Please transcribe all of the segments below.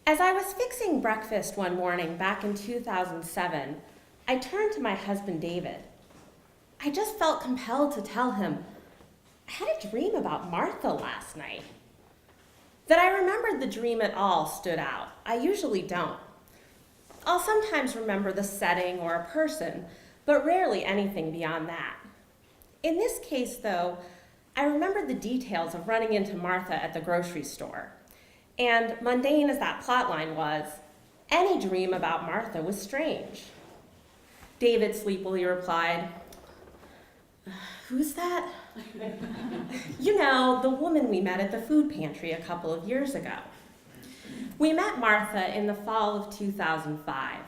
As I was fixing breakfast one morning back in 2007, I turned to my husband, David. I just felt compelled to tell him, I had a dream about Martha last night. That I remembered the dream at all stood out. I usually don't. I'll sometimes remember the setting or a person, but rarely anything beyond that. In this case, though, I remembered the details of running into Martha at the grocery store. And mundane as that plotline was, any dream about Martha was strange. David sleepily replied, "Who's that?" "You know, the woman we met at the food pantry a couple of years ago." We met Martha in the fall of 2005.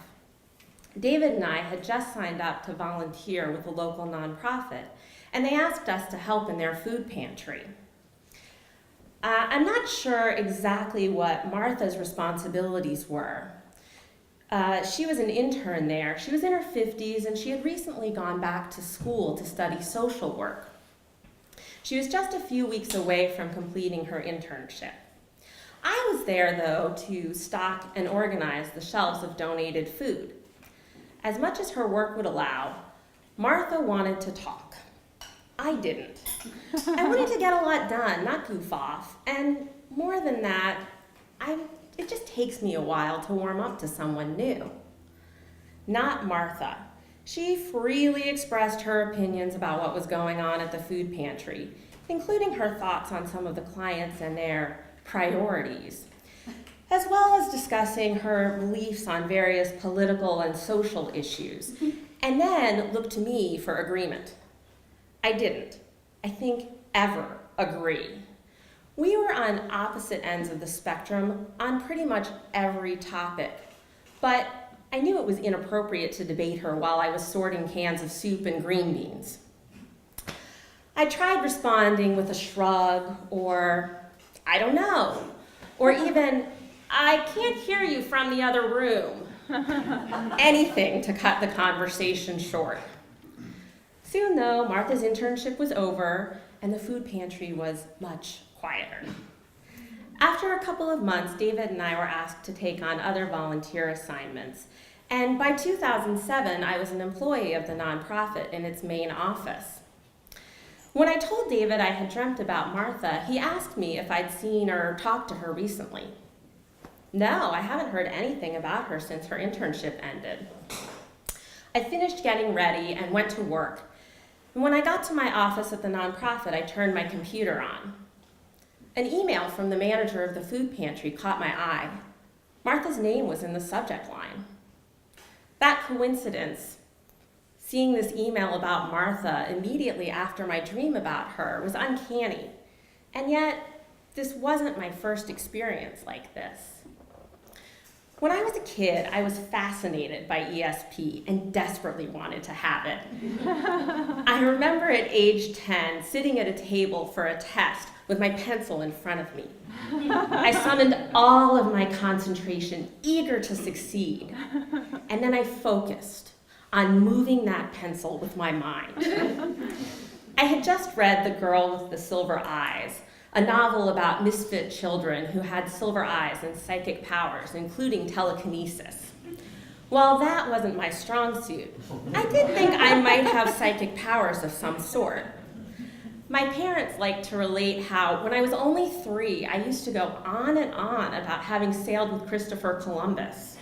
David and I had just signed up to volunteer with a local nonprofit, and they asked us to help in their food pantry. I'm not sure exactly what Martha's responsibilities were. She was an intern there. She was in her 50s, and she had recently gone back to school to study social work. She was just a few weeks away from completing her internship. I was there, though, to stock and organize the shelves of donated food. As much as her work would allow, Martha wanted to talk. I didn't. I wanted to get a lot done, not goof off. And more than that, it just takes me a while to warm up to someone new. Not Martha. She freely expressed her opinions about what was going on at the food pantry, including her thoughts on some of the clients and their priorities, as well as discussing her beliefs on various political and social issues, and then looked to me for agreement. I didn't, I think, ever agree. We were on opposite ends of the spectrum on pretty much every topic, but I knew it was inappropriate to debate her while I was sorting cans of soup and green beans. I tried responding with a shrug or, "I don't know," or even, "I can't hear you from the other room." Anything to cut the conversation short. Soon, though, Martha's internship was over, and the food pantry was much quieter. After a couple of months, David and I were asked to take on other volunteer assignments, and by 2007, I was an employee of the nonprofit in its main office. When I told David I had dreamt about Martha, he asked me if I'd seen or talked to her recently. No, I haven't heard anything about her since her internship ended. I finished getting ready and went to work. And when I got to my office at the nonprofit, I turned my computer on. An email from the manager of the food pantry caught my eye. Martha's name was in the subject line. That coincidence, seeing this email about Martha immediately after my dream about her, was uncanny. And yet, this wasn't my first experience like this. When I was a kid, I was fascinated by ESP and desperately wanted to have it. I remember at age 10 sitting at a table for a test with my pencil in front of me. I summoned all of my concentration, eager to succeed, and then I focused on moving that pencil with my mind. I had just read The Girl with the Silver Eyes, a novel about misfit children who had silver eyes and psychic powers, including telekinesis. While that wasn't my strong suit, I did think I might have psychic powers of some sort. My parents liked to relate how, when I was only 3, I used to go on and on about having sailed with Christopher Columbus.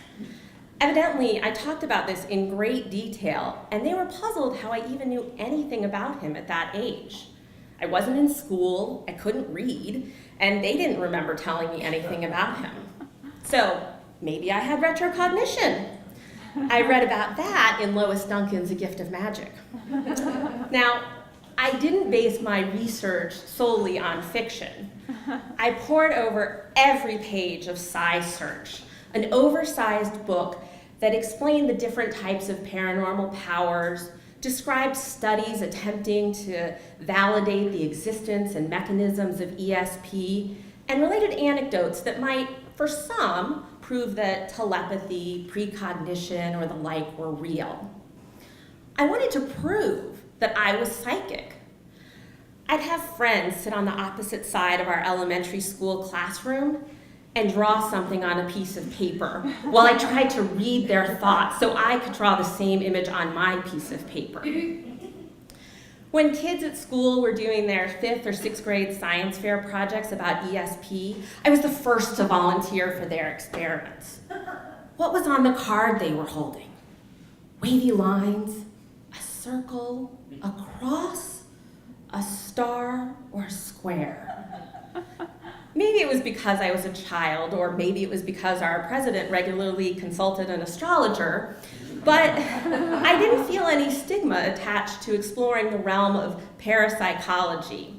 Evidently, I talked about this in great detail, and they were puzzled how I even knew anything about him at that age. I wasn't in school, I couldn't read, and they didn't remember telling me anything about him. So maybe I had retrocognition. I read about that in Lois Duncan's A Gift of Magic. Now, I didn't base my research solely on fiction. I pored over every page of SciSearch, an oversized book that explained the different types of paranormal powers, described studies attempting to validate the existence and mechanisms of ESP, and related anecdotes that might, for some, prove that telepathy, precognition, or the like were real. I wanted to prove that I was psychic. I'd have friends sit on the opposite side of our elementary school classroom, and draw something on a piece of paper while I tried to read their thoughts so I could draw the same image on my piece of paper. When kids at school were doing their 5th or 6th grade science fair projects about ESP, I was the first to volunteer for their experiments. What was on the card they were holding? Wavy lines, a circle, a cross, a star, or a square? Maybe it was because I was a child, or maybe it was because our president regularly consulted an astrologer, but I didn't feel any stigma attached to exploring the realm of parapsychology.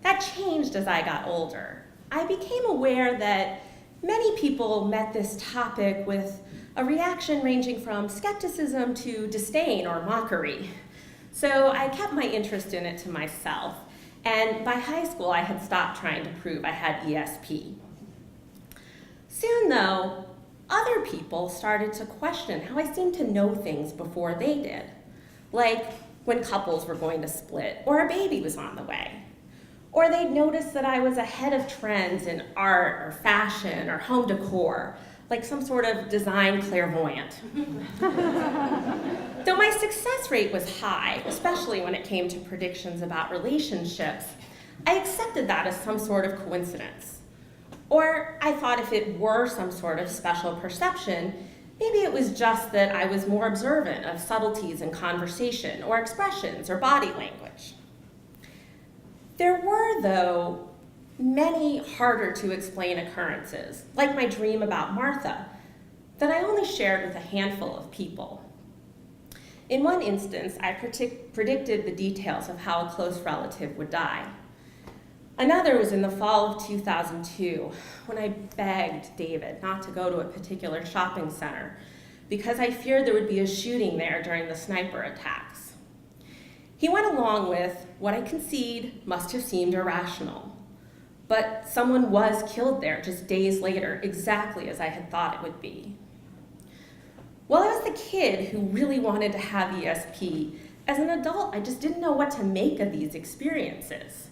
That changed as I got older. I became aware that many people met this topic with a reaction ranging from skepticism to disdain or mockery. So I kept my interest in it to myself. And by high school, I had stopped trying to prove I had ESP. Soon, though, other people started to question how I seemed to know things before they did, like when couples were going to split or a baby was on the way. Or they'd notice that I was ahead of trends in art or fashion or home decor, like some sort of design clairvoyant. Though my success rate was high, especially when it came to predictions about relationships, I accepted that as some sort of coincidence. Or I thought if it were some sort of special perception, maybe it was just that I was more observant of subtleties in conversation or expressions or body language. There were, though, many harder to explain occurrences, like my dream about Martha, that I only shared with a handful of people. In one instance, I predicted the details of how a close relative would die. Another was in the fall of 2002, when I begged David not to go to a particular shopping center because I feared there would be a shooting there during the sniper attacks. He went along with what I concede must have seemed irrational. But someone was killed there just days later, exactly as I had thought it would be. Well, I was the kid who really wanted to have ESP. As an adult, I just didn't know what to make of these experiences.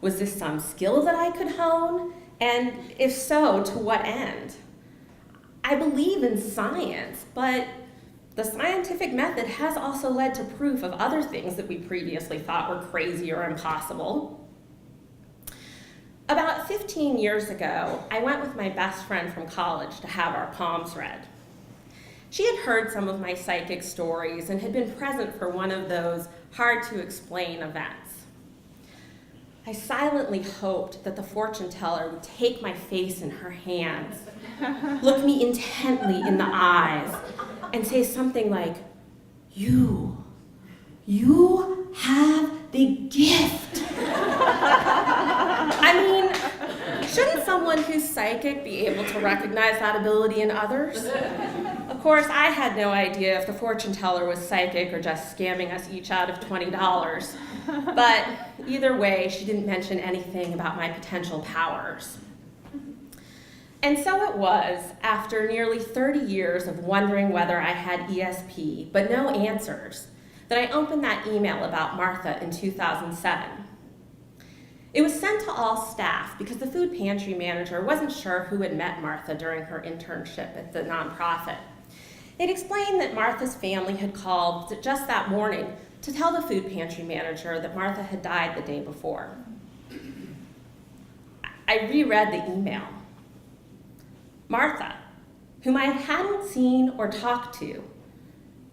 Was this some skill that I could hone? And if so, to what end? I believe in science, but the scientific method has also led to proof of other things that we previously thought were crazy or impossible. About 15 years ago, I went with my best friend from college to have our palms read. She had heard some of my psychic stories and had been present for one of those hard-to-explain events. I silently hoped that the fortune teller would take my face in her hands, look me intently in the eyes, and say something like, you have the gift. I mean, shouldn't someone who's psychic be able to recognize that ability in others? Of course, I had no idea if the fortune teller was psychic or just scamming us each out of $20. But either way, she didn't mention anything about my potential powers. And so it was, after nearly 30 years of wondering whether I had ESP, but no answers, that I opened that email about Martha in 2007. It was sent to all staff because the food pantry manager wasn't sure who had met Martha during her internship at the nonprofit. It explained that Martha's family had called just that morning to tell the food pantry manager that Martha had died the day before. I reread the email. Martha, whom I hadn't seen or talked to,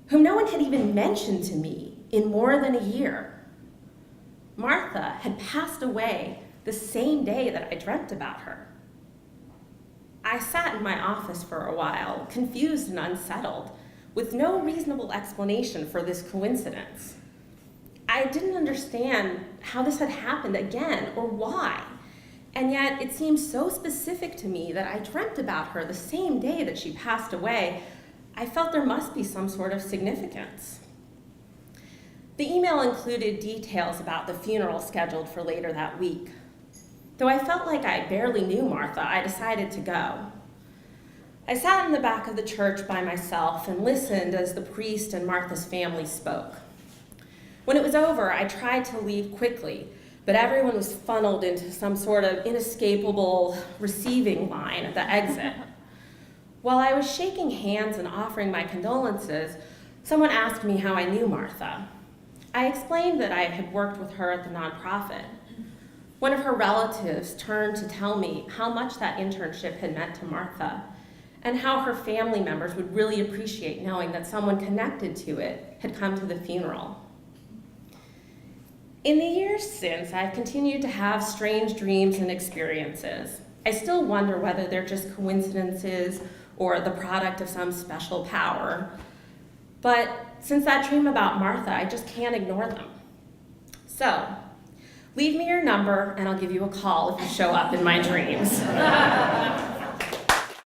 whom no one had even mentioned to me in more than a year. Martha had passed away the same day that I dreamt about her. I sat in my office for a while, confused and unsettled, with no reasonable explanation for this coincidence. I didn't understand how this had happened again or why, and yet it seemed so specific to me that I dreamt about her the same day that she passed away. I felt there must be some sort of significance. The email included details about the funeral scheduled for later that week. Though I felt like I barely knew Martha, I decided to go. I sat in the back of the church by myself and listened as the priest and Martha's family spoke. When it was over, I tried to leave quickly, but everyone was funneled into some sort of inescapable receiving line at the exit. While I was shaking hands and offering my condolences, someone asked me how I knew Martha. I explained that I had worked with her at the nonprofit. One of her relatives turned to tell me how much that internship had meant to Martha, and how her family members would really appreciate knowing that someone connected to it had come to the funeral. In the years since, I've continued to have strange dreams and experiences. I still wonder whether they're just coincidences or the product of some special power. But since that dream about Martha, I just can't ignore them. So, leave me your number and I'll give you a call if you show up in my dreams.